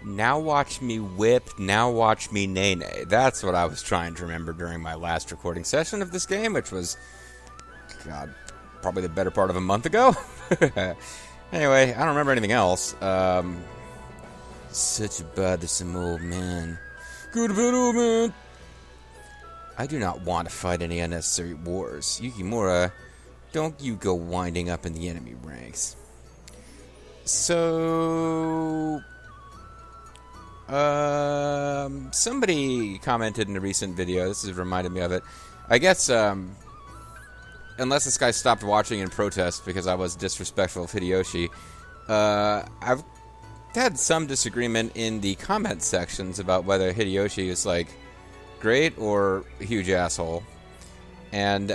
Now watch me whip, now watch me nay-nay. That's what I was trying to remember during my last recording session of this game, which was, God, probably the better part of a month ago. Anyway, I don't remember anything else. Such a bothersome old man. Go to bed, old man. I do not want to fight any unnecessary wars. Yukimura, don't you go winding up in the enemy ranks. So... somebody commented in a recent video, this has reminded me of it. I guess, unless this guy stopped watching in protest because I was disrespectful of Hideyoshi, I've had some disagreement in the comment sections about whether Hideyoshi is, like, great or a huge asshole. And,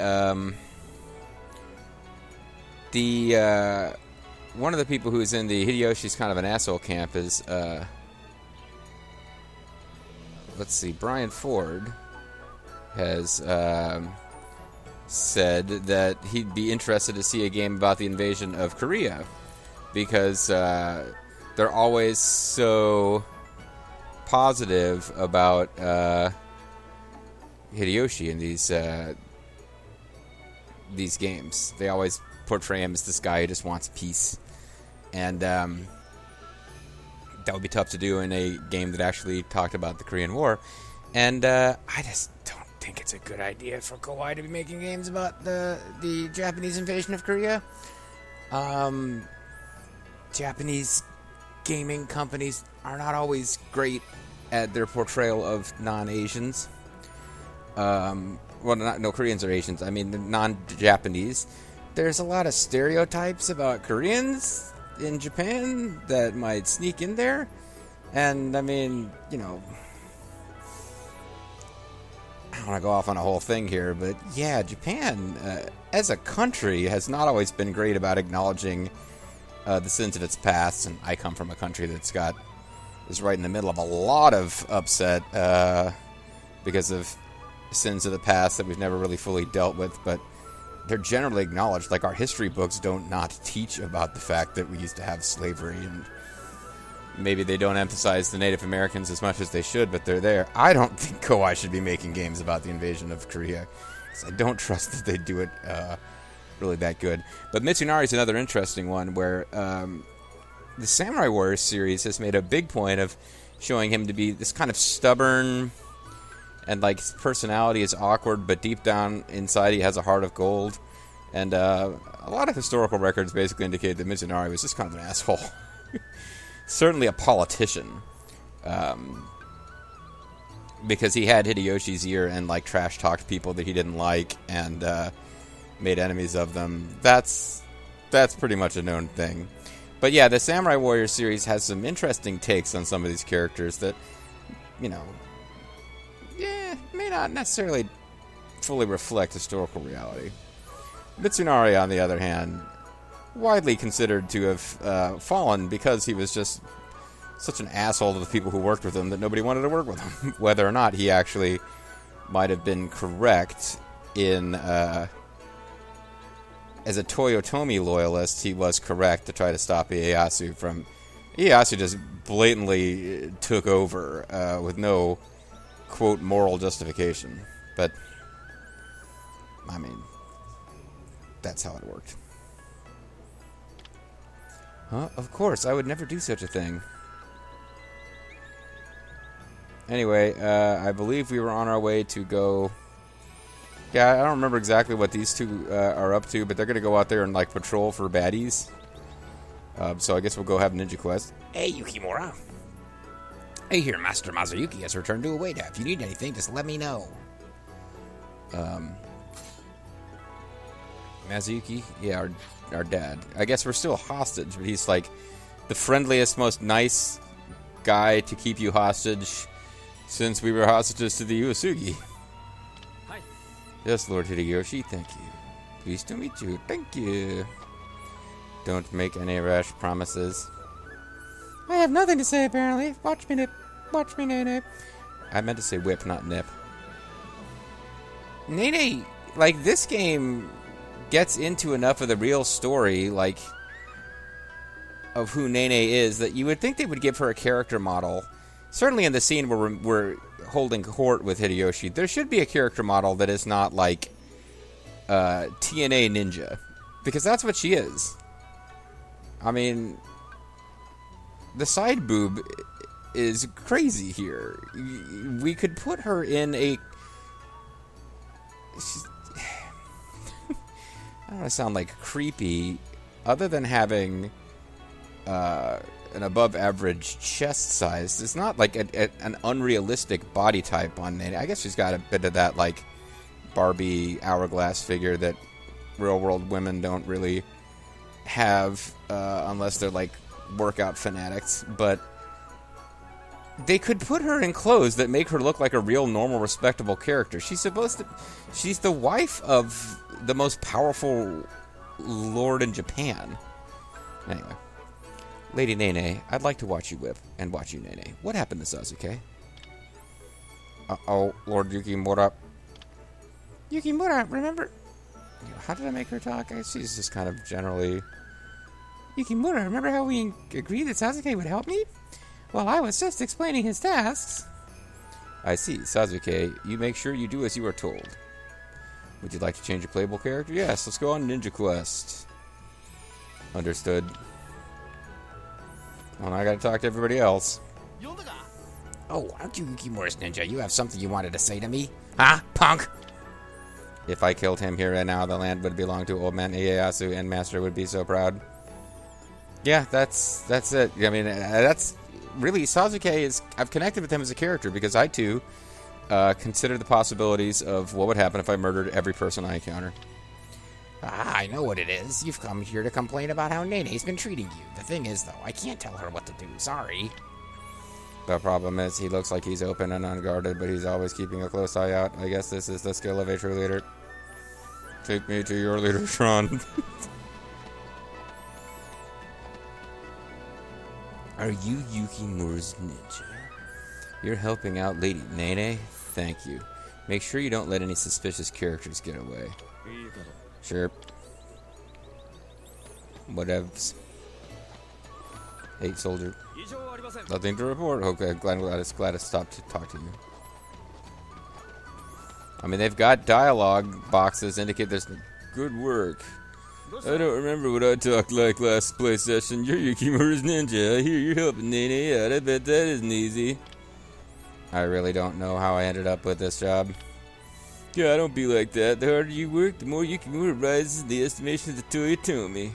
one of the people who's in the Hideyoshi's kind of an asshole camp is, let's see, Brian Ford has said that he'd be interested to see a game about the invasion of Korea because they're always so positive about Hideyoshi in these games. They always portray him as this guy who just wants peace, and that would be tough to do in a game that actually talked about the Korean War. And I just don't think it's a good idea for Koei to be making games about the Japanese invasion of Korea. Japanese gaming companies are not always great at their portrayal of non-Asians. Well, no, Koreans are Asians. I mean, non-Japanese. There's a lot of stereotypes about Koreans in Japan that might sneak in there. And, I mean, you know, I don't want to go off on a whole thing here, but yeah, Japan, as a country, has not always been great about acknowledging the sins of its past. And I come from a country is right in the middle of a lot of upset because of sins of the past that we've never really fully dealt with, but they're generally acknowledged. Like, our history books don't not teach about the fact that we used to have slavery, and maybe they don't emphasize the Native Americans as much as they should, but they're there. I don't think Koei should be making games about the invasion of Korea, because I don't trust that they do it really that good. But Mitsunari is another interesting one, where the Samurai Warriors series has made a big point of showing him to be this kind of stubborn, and, like, his personality is awkward, but deep down inside he has a heart of gold. And a lot of historical records basically indicate that Mitsunari was just kind of an asshole. Certainly a politician. Because he had Hideyoshi's ear and, like, trash-talked people that he didn't like and made enemies of them. That's pretty much a known thing. But yeah, the Samurai Warrior series has some interesting takes on some of these characters that, you know, may not necessarily fully reflect historical reality. Mitsunari, on the other hand, widely considered to have fallen because he was just such an asshole to the people who worked with him that nobody wanted to work with him. Whether or not he actually might have been correct in, as a Toyotomi loyalist, he was correct to try to stop Ieyasu from... Ieyasu just blatantly took over with no, quote, moral justification. But, I mean, that's how it worked. Huh? Of course, I would never do such a thing. Anyway, I believe we were on our way to go... Yeah, I don't remember exactly what these two are up to, but they're going to go out there and, like, patrol for baddies. So I guess we'll go have Ninja Quest. Hey, Yukimura. Hey here, Master Mazuyuki has returned to Ueda. If you need anything, just let me know. Mazuyuki? Yeah, our dad. I guess we're still hostage, but he's, like, the friendliest, most nice guy to keep you hostage since we were hostages to the Uesugi. Hi. Yes, Lord Hideyoshi, thank you. Pleased to meet you. Thank you. Don't make any rash promises. I have nothing to say, apparently. Watch me nip. Watch me nay-nay. I meant to say whip, not nip. Nay-nay, like, this game gets into enough of the real story, like, of who Nene is that you would think they would give her a character model. Certainly in the scene where we're holding court with Hideyoshi, there should be a character model that is not like TNA Ninja. Because that's what she is. I mean, the side boob is crazy here. We could put her in a... I don't want to sound like creepy. Other than having an above-average chest size, it's not like an unrealistic body type on Nene. I guess she's got a bit of that like Barbie hourglass figure that real-world women don't really have unless they're like workout fanatics. But they could put her in clothes that make her look like a real, normal, respectable character. She's the wife of the most powerful lord in Japan. Anyway. Lady Nene, I'd like to watch you whip and watch you Nene. What happened to Sasuke? Uh-oh, Lord Yukimura. Yukimura, remember... How did I make her talk? I guess she's just kind of generally... Yukimura, remember how we agreed that Sasuke would help me? Well, I was just explaining his tasks. I see. Sasuke, you make sure you do as you are told. Would you like to change your playable character? Yes, let's go on Ninja Quest. Understood. Well, I gotta talk to everybody else. Oh, aren't you Yukimura's ninja? You have something you wanted to say to me? Huh, punk? If I killed him here and now, the land would belong to old man Ieyasu, and Master would be so proud. Yeah, that's it. I mean, that's really Sasuke is. I've connected with him as a character because I too consider the possibilities of what would happen if I murdered every person I encounter. Ah, I know what it is. You've come here to complain about how Nene's been treating you. The thing is, though, I can't tell her what to do. Sorry. The problem is, he looks like he's open and unguarded, but he's always keeping a close eye out. I guess this is the skill of a true leader. Take me to your leader, Tron. Are you Yukimura's ninja? You're helping out Lady Nene? Thank you. Make sure you don't let any suspicious characters get away. Sure. Whatevs. Hey, soldier. Nothing to report. Okay, glad I stopped to talk to you. I mean, they've got dialogue boxes indicate there's good work. I don't remember what I talked like last play session. You're Yukimura's ninja. I hear you're helping Nene out. I bet that isn't easy. I really don't know how I ended up with this job. Yeah, don't be like that. The harder you work, the more Yukimura rises in the estimation of the Toyotomi.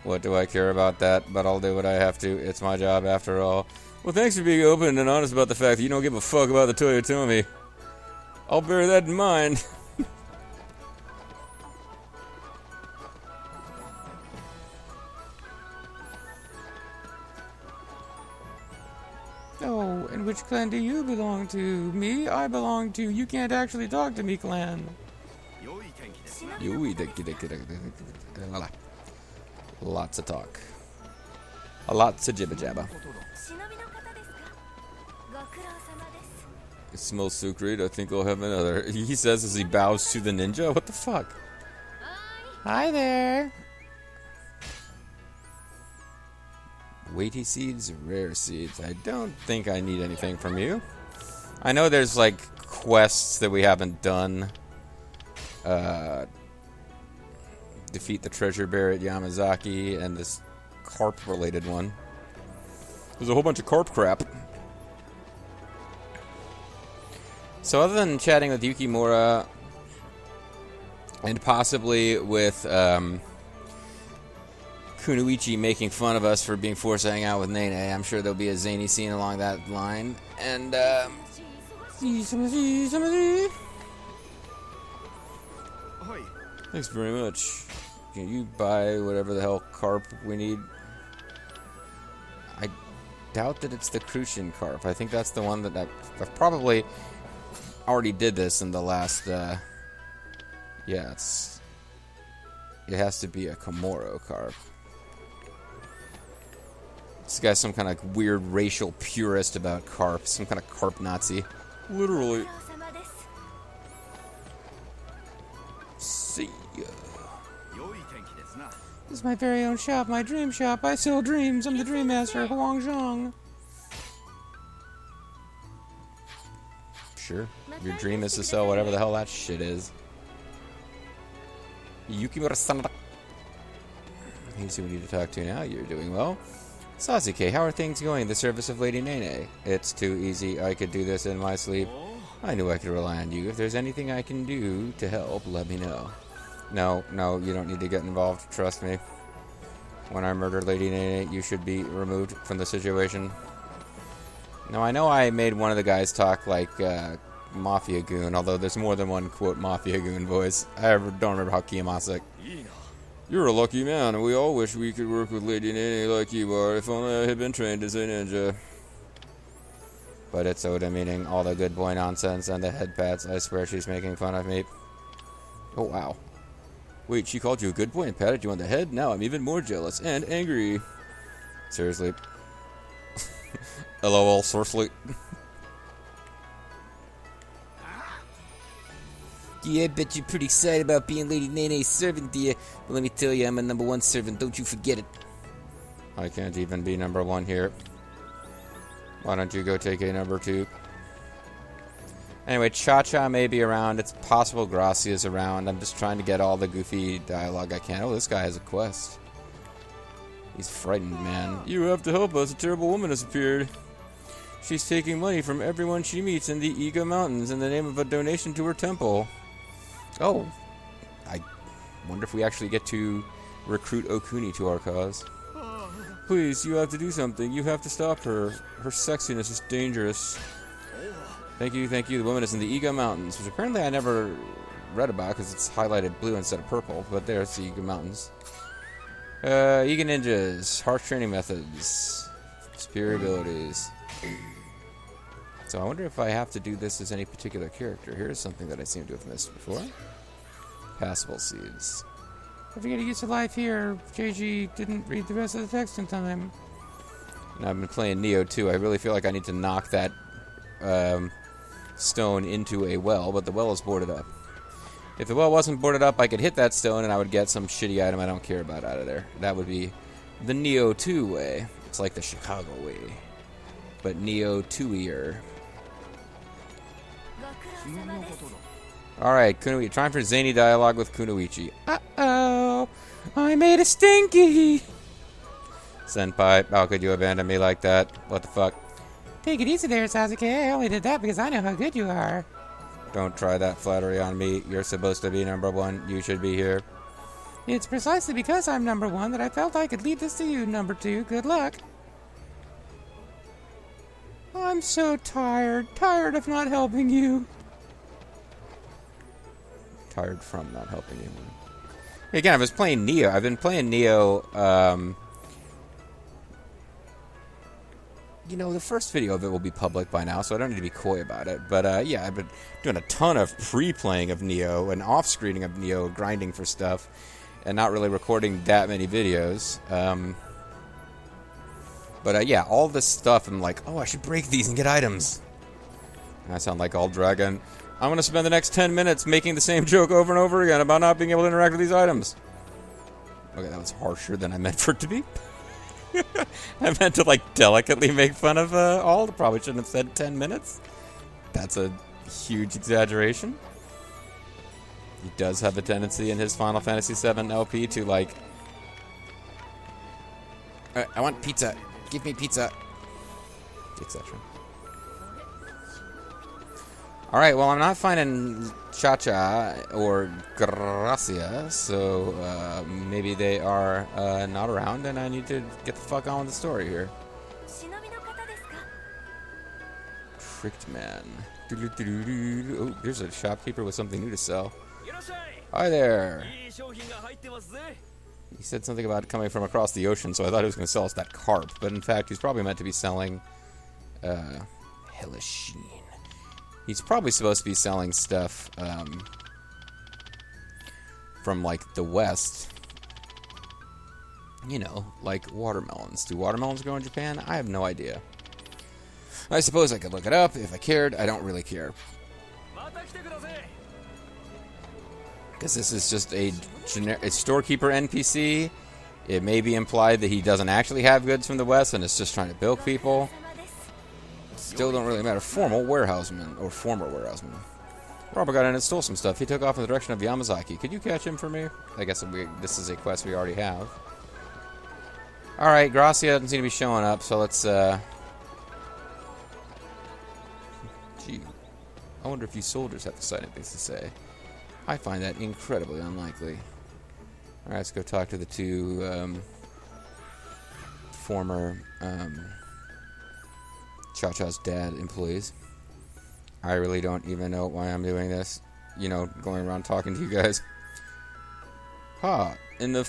What do I care about that? But I'll do what I have to. It's my job after all. Well, thanks for being open and honest about the fact that you don't give a fuck about the Toyotomi. I'll bear that in mind. Oh, and which clan do you belong to? Me? I belong to You Can't Actually Talk to Me clan. Lots of talk. Lots of jibba jabba. It smells so great, I think I'll have another. He says as he bows to the ninja. What the fuck? Hi there. Weighty seeds, rare seeds. I don't think I need anything from you. I know there's like quests that we haven't done. Defeat the treasure bear at Yamazaki and this carp related one. There's a whole bunch of carp crap. So other than chatting with Yukimura and possibly with Kunoichi making fun of us for being forced to hang out with Nene, I'm sure there'll be a zany scene along that line. And thanks very much. Can you buy whatever the hell carp we need? I doubt that it's the Crucian carp. I think that's the one that I've probably already did this in the last, yeah, it has to be a Komoro carp. This guy's some kind of weird racial purist about carp. Some kind of carp Nazi. Literally. See ya. This is my very own shop, my dream shop. I sell dreams. I'm the Dream Master, Huang Zhang. Sure. Your dream is to sell whatever the hell that shit is. Yukimura Sanada. He's who we need to talk to now. You're doing well. Sasuke, how are things going in the service of Lady Nene? It's too easy. I could do this in my sleep. I knew I could rely on you. If there's anything I can do to help, let me know. No, you don't need to get involved. Trust me. When I murdered Lady Nene, you should be removed from the situation. Now, I know I made one of the guys talk like Mafia Goon, although there's more than one, quote, Mafia Goon voice. I don't remember how Kiyomasa. You're a lucky man, and we all wish we could work with Lady Nene like you are, if only I had been trained as a ninja. But it's so demeaning, all the good boy nonsense and the head pats. I swear she's making fun of me. Oh, wow. Wait, she called you a good boy and patted you on the head? Now I'm even more jealous and angry. Seriously. LOL, seriously. Yeah, I bet you're pretty excited about being Lady Nene's servant, dear. Well, let me tell you, I'm a #1 servant. Don't you forget it. I can't even be #1 here. Why don't you go take a #2? Anyway, Cha-Cha may be around. It's possible Gracia's around. I'm just trying to get all the goofy dialogue I can. Oh, this guy has a quest. He's frightened, man. You have to help us. A terrible woman has appeared. She's taking money from everyone she meets in the Iga Mountains in the name of a donation to her temple. Oh. I wonder if we actually get to recruit Okuni to our cause. Please, you have to do something. You have to stop her. Her sexiness is dangerous. Thank you, thank you. The woman is in the Iga Mountains, which apparently I never read about because it's highlighted blue instead of purple, but there's the Iga Mountains. Iga Ninjas, harsh training methods, superior abilities. So I wonder if I have to do this as any particular character. Here's something that I seem to have missed before. Passable seeds. If you're getting used to life here, JG didn't read the rest of the text in time. And I've been playing Neo 2. I really feel like I need to knock that stone into a well, but the well is boarded up. If the well wasn't boarded up, I could hit that stone and I would get some shitty item I don't care about out of there. That would be the Neo 2 way. It's like the Chicago way, but Neo 2-ier. Alright, Kunoichi. Time for zany dialogue with Kunoichi. Uh-oh! I made a stinky! Senpai, how could you abandon me like that? What the fuck? Take it easy there, Sasuke. I only did that because I know how good you are. Don't try that flattery on me. You're supposed to be #1. You should be here. It's precisely because I'm #1 that I felt I could lead this to you, #2. Good luck. I'm so tired. Tired of not helping you. Tired from not helping you. Again, I was playing Neo. I've been playing Neo, you know, the first video of it will be public by now, so I don't need to be coy about it. But, yeah, I've been doing a ton of pre-playing of Neo and off-screening of Neo, grinding for stuff, and not really recording that many videos. But, yeah, all this stuff, I'm like, oh, I should break these and get items. And I sound like all dragon. I'm going to spend the next 10 minutes making the same joke over and over again about not being able to interact with these items. Okay, that was harsher than I meant for it to be. I meant to, like, delicately make fun of Ald. Probably shouldn't have said 10 minutes. That's a huge exaggeration. He does have a tendency in his Final Fantasy VII LP to, like... I want pizza. Give me pizza. Etc. Alright, well, I'm not finding Cha-Cha or Gracia, so maybe they are not around, and I need to get the fuck on with the story here. Tricked man. Oh, there's a shopkeeper with something new to sell. Hi there! He said something about coming from across the ocean, so I thought he was going to sell us that carp, but in fact, he's probably meant to be selling Hellish. He's probably supposed to be selling stuff from, like, the West. You know, like watermelons. Do watermelons grow in Japan? I have no idea. I suppose I could look it up if I cared. I don't really care. Because this is just a storekeeper NPC, It may be implied that he doesn't actually have goods from the West and is just trying to bilk people. Still don't really matter. Former warehouseman. Robert got in and stole some stuff. He took off in the direction of Yamazaki. Could you catch him for me? I guess this is a quest we already have. Alright, Gracia doesn't seem to be showing up, so let's, Gee. I wonder if you soldiers have exciting things to say. I find that incredibly unlikely. Alright, let's go talk to the two, former, Cha-Cha's dad employees. I really don't even know why I'm doing this. You know, going around talking to you guys. In the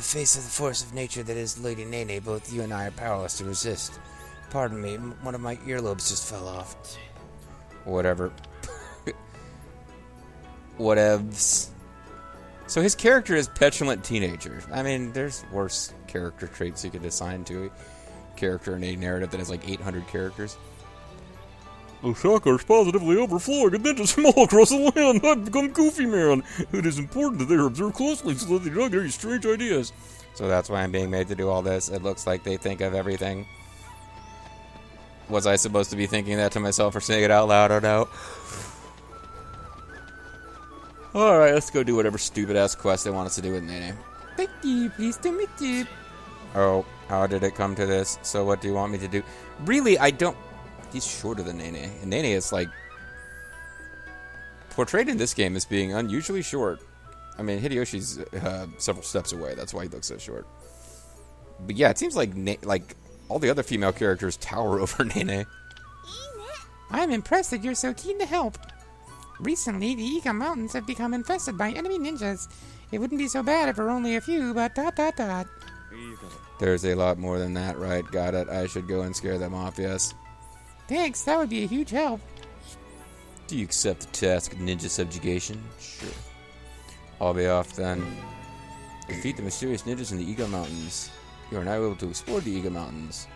face of the force of nature that is Lady Nene, both you and I are powerless to resist. Pardon me, one of my earlobes just fell off. Whatever. Whatevs. So his character is petulant teenager. I mean, there's worse character traits you could assign to a character in a narrative that has like 800 characters. The chakra is positively overflowing and then just small across the land. I've become Goofy Man. It is important that they observe closely so that they don't get any strange ideas. So that's why I'm being made to do all this. It looks like they think of everything. Was I supposed to be thinking that to myself or saying it out loud or no? Alright, let's go do whatever stupid-ass quest they want us to do with Nene. Thank you, please to meet you. Oh, how did it come to this? So what do you want me to do? Really, I don't... He's shorter than Nene. And Nene is, like... portrayed in this game as being unusually short. I mean, Hideyoshi's several steps away. That's why he looks so short. But yeah, it seems like all the other female characters tower over Nene. I'm impressed that you're so keen to help. Recently, the Iga Mountains have become infested by enemy ninjas. It wouldn't be so bad if there were only a few, but ... There's a lot more than that, right? Got it. I should go and scare them off, yes. Thanks, that would be a huge help. Do you accept the task of ninja subjugation? Sure. I'll be off then. Defeat the mysterious ninjas in the Iga Mountains. You are now able to explore the Iga Mountains.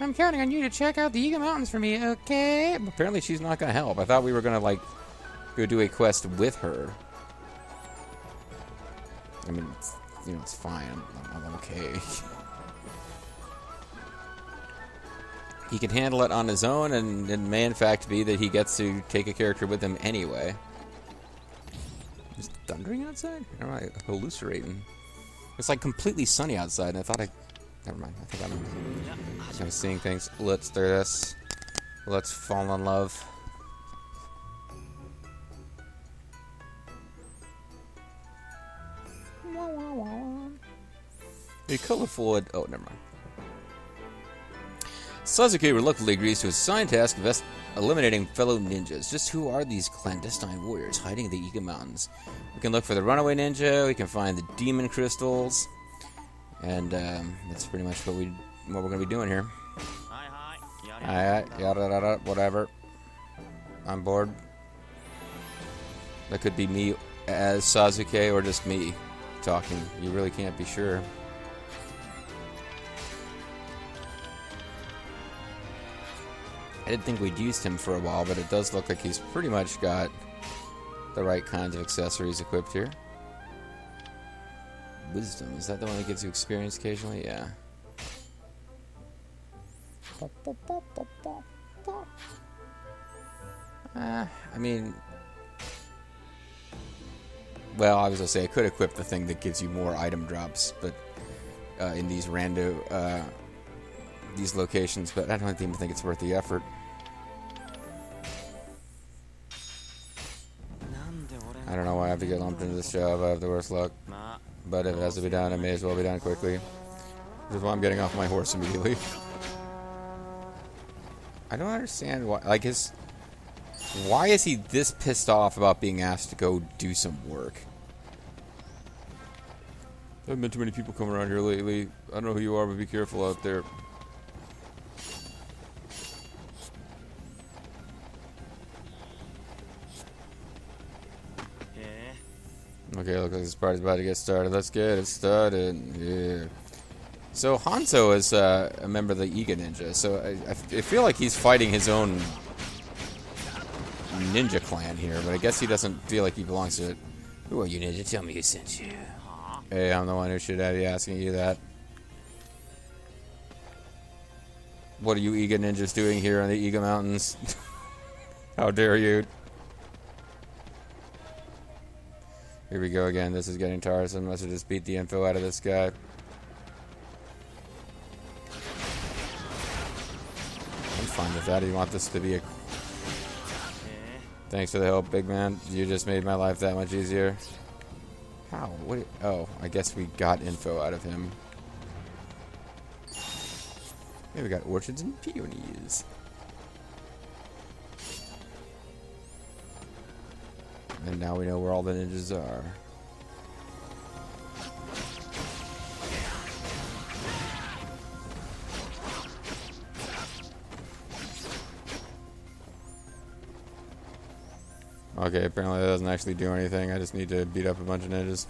I'm counting on you to check out the Iga Mountains for me, okay? Apparently she's not going to help. I thought we were going to, like, go do a quest with her. I mean, it's fine. I'm okay. He can handle it on his own, and it may in fact be that he gets to take a character with him anyway. Is it thundering outside? Or am I hallucinating? It's like completely sunny outside, and I thought never mind. I think I'm seeing things. Let's do this. Let's fall in love. A colorful... Oh, never mind. Sasuke reluctantly agrees to his assigned task of eliminating fellow ninjas. Just who are these clandestine warriors hiding in the Iga Mountains? We can look for the runaway ninja, we can find the demon crystals, and that's pretty much what we're going to be doing here. Yada yada, whatever. I'm bored. That could be me as Sasuke or just me talking. You really can't be sure. I didn't think we'd used him for a while, but it does look like he's pretty much got the right kinds of accessories equipped here. Wisdom, is that the one that gives you experience occasionally? Yeah. I mean... Well, I was going to say, I could equip the thing that gives you more item drops, but in these these locations, but I don't even think it's worth the effort. I don't know why I have to get lumped into this job. I have the worst luck. But if it has to be done, it may as well be done quickly. Which is why I'm getting off my horse immediately. I don't understand why. Like, why is he this pissed off about being asked to go do some work? There haven't been too many people coming around here lately. I don't know who you are, but be careful out there. Okay, looks like this party's about to get started. Let's get it started. Yeah. So Hanzo is a member of the Iga Ninja. So I feel like he's fighting his own ninja clan here, but I guess he doesn't feel like he belongs to it. Who are you, ninja? Tell me who sent you. Hey, I'm the one who should be asking you that. What are you Iga ninjas doing here on the Iga Mountains? How dare you? Here we go again. This is getting tiresome. Must have just beat the info out of this guy. I'm fine with that. Do you want this to be a... Thanks for the help, big man. You just made my life that much easier. How? What? Oh, I guess we got info out of him. Maybe we got orchards and peonies. And now we know where all the ninjas are. Okay, apparently that doesn't actually do anything. I just need to beat up a bunch of ninjas.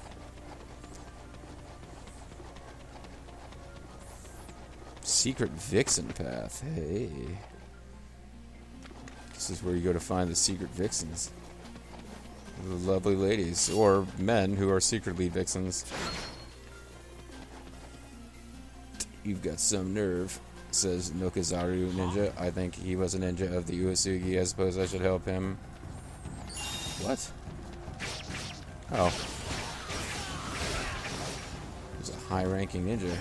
Secret Vixen Path. Hey. This is where you go to find the secret vixens. The lovely ladies. Or men who are secretly vixens. You've got some nerve, says Nokizaru Ninja. I think he was a ninja of the Uesugi. I suppose I should help him. What? Oh. He's a high-ranking ninja.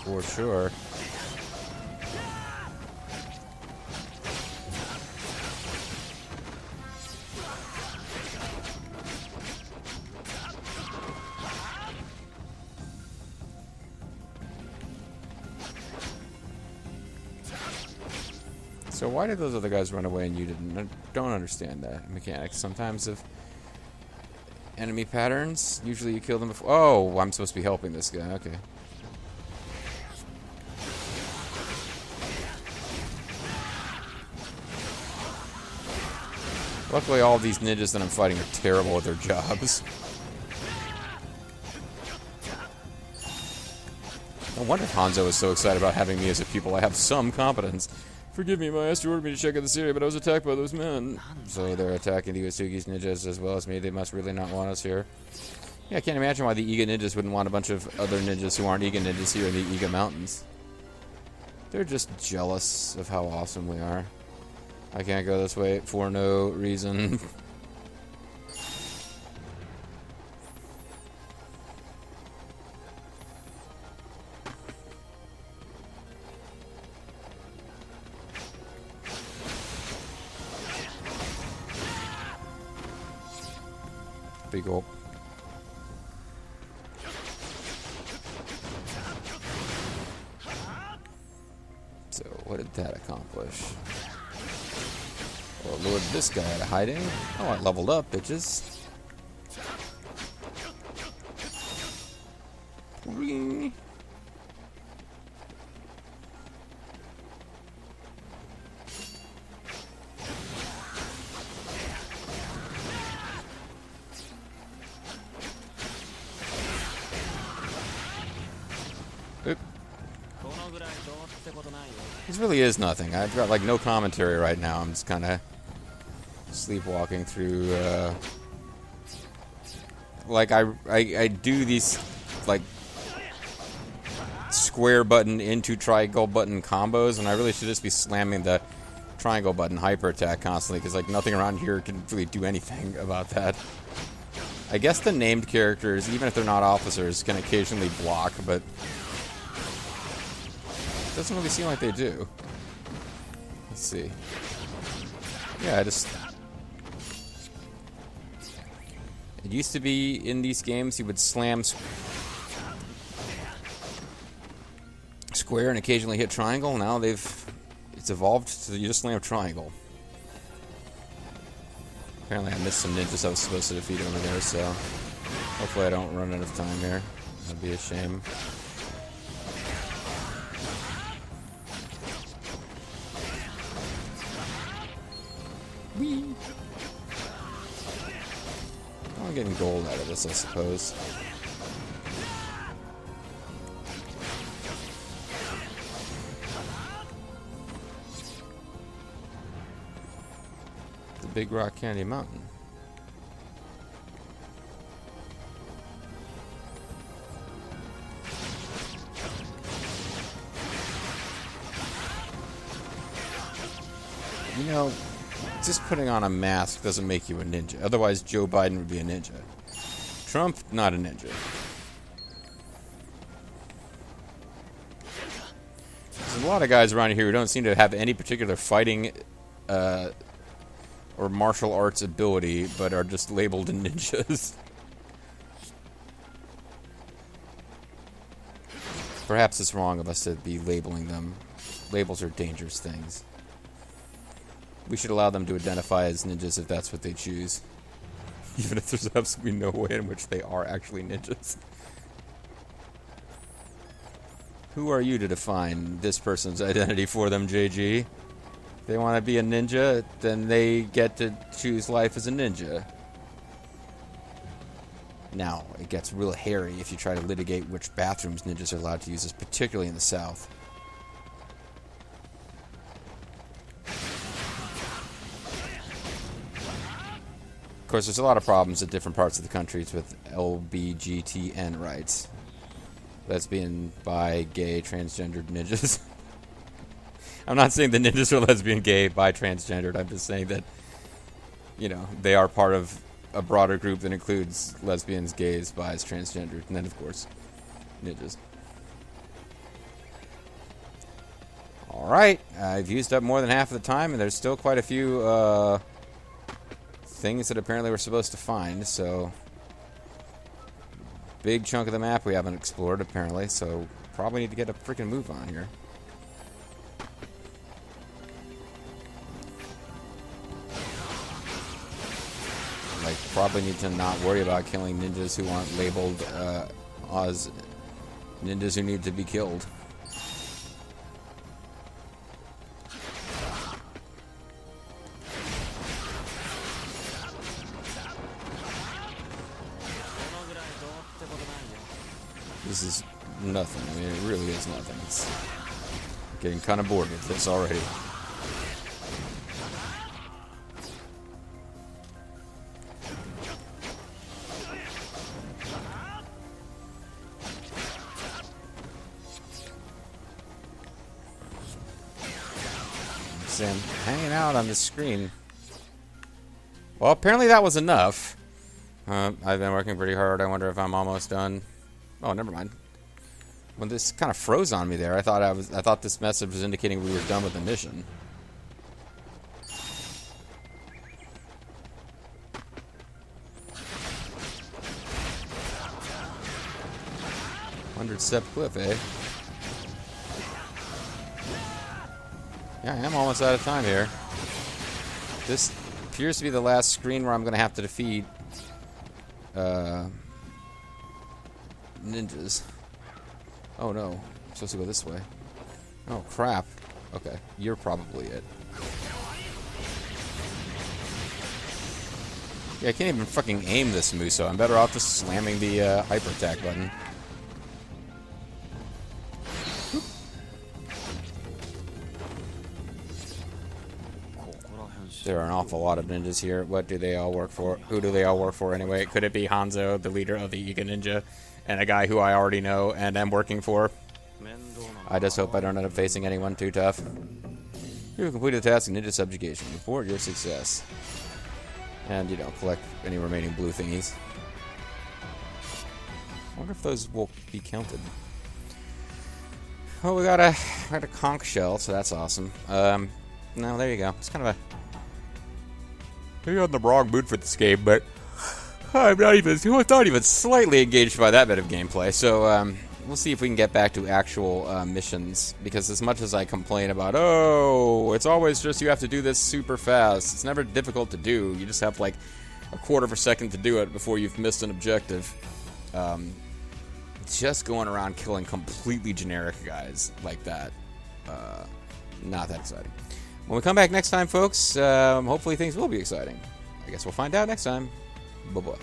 For sure. So why did those other guys run away and you didn't? I don't understand that mechanic. Sometimes of enemy patterns, usually you kill them before. Oh, I'm supposed to be helping this guy. Okay. Luckily, all of these ninjas that I'm fighting are terrible at their jobs. No wonder Hanzo is so excited about having me as a pupil. I have some competence. Forgive me, my master ordered me to check out this area, but I was attacked by those men. So they're attacking the Uesugi's ninjas as well as me. They must really not want us here. Yeah, I can't imagine why the Iga ninjas wouldn't want a bunch of other ninjas who aren't Iga ninjas here in the Iga Mountains. They're just jealous of how awesome we are. I can't go this way for no reason. Big ol'. So, what did that accomplish? Well, lured this guy out of hiding. Oh, I leveled up, bitches. Ring. Oop. This really is nothing. I've got like no commentary right now. I'm just kind of sleepwalking through. Like I do these like square button into triangle button combos, and I really should just be slamming the triangle button hyper attack constantly because like nothing around here can really do anything about that. I guess the named characters, even if they're not officers, can occasionally block, but it doesn't really seem like they do. Let's see. Yeah, it used to be in these games you would slam square and occasionally hit triangle. Now it's evolved to you just slam triangle. Apparently I missed some ninjas I was supposed to defeat over there, so hopefully I don't run out of time here. That'd be a shame. Whee! I'm getting gold out of this, I suppose. The Big Rock Candy Mountain. You know, just putting on a mask doesn't make you a ninja. Otherwise, Joe Biden would be a ninja. Trump, not a ninja. There's a lot of guys around here who don't seem to have any particular fighting or martial arts ability, but are just labeled ninjas. Perhaps it's wrong of us to be labeling them. Labels are dangerous things. We should allow them to identify as ninjas if that's what they choose. Even if there's absolutely no way in which they are actually ninjas. Who are you to define this person's identity for them, JG? If they want to be a ninja, then they get to choose life as a ninja. Now, it gets real hairy if you try to litigate which bathrooms ninjas are allowed to use, particularly in the South. Of course, there's a lot of problems in different parts of the country with LBGTN rights. Lesbian, bi, gay, transgendered ninjas. I'm not saying the ninjas are lesbian, gay, bi, transgendered. I'm just saying that, you know, they are part of a broader group that includes lesbians, gays, bis, transgendered, and then, of course, ninjas. Alright, I've used up more than half of the time, and there's still quite a few, things that apparently we're supposed to find, so big chunk of the map we haven't explored apparently, so probably need to get a freaking move on here. Like, probably need to not worry about killing ninjas who aren't labeled as ninjas who need to be killed. This is nothing. I mean, it really is nothing. It's getting kind of bored with this already. So I'm hanging out on the screen. Well, apparently that was enough. I've been working pretty hard. I wonder if I'm almost done. Oh, never mind. When this kind of froze on me there, I thought this message was indicating we were done with the mission. "100-step cliff, eh?" Yeah, I am almost out of time here. This appears to be the last screen where I'm going to have to defeat ninjas. Oh no, I'm supposed to go this way. Oh crap. Okay, you're probably it. Yeah, I can't even fucking aim this Muso. I'm better off just slamming the hyper attack button. There are an awful lot of ninjas here. What do they all work for? Who do they all work for anyway? Could it be Hanzo, the leader of the Iga Ninja, and a guy who I already know and am working for? I just hope I don't end up facing anyone too tough. You have completed the task of ninja subjugation. Report your success. And, you know, collect any remaining blue thingies. I wonder if those will be counted. Oh, we got a conch shell, so that's awesome. No, there you go. It's kind of a... Maybe I'm in the wrong mood for this game, but I'm not even slightly engaged by that bit of gameplay. So we'll see if we can get back to actual missions. Because as much as I complain about, oh, it's always just you have to do this super fast. It's never difficult to do. You just have like a quarter of a second to do it before you've missed an objective. Just going around killing completely generic guys like that. Not that exciting. When we come back next time, folks, hopefully things will be exciting. I guess we'll find out next time. Bye-bye.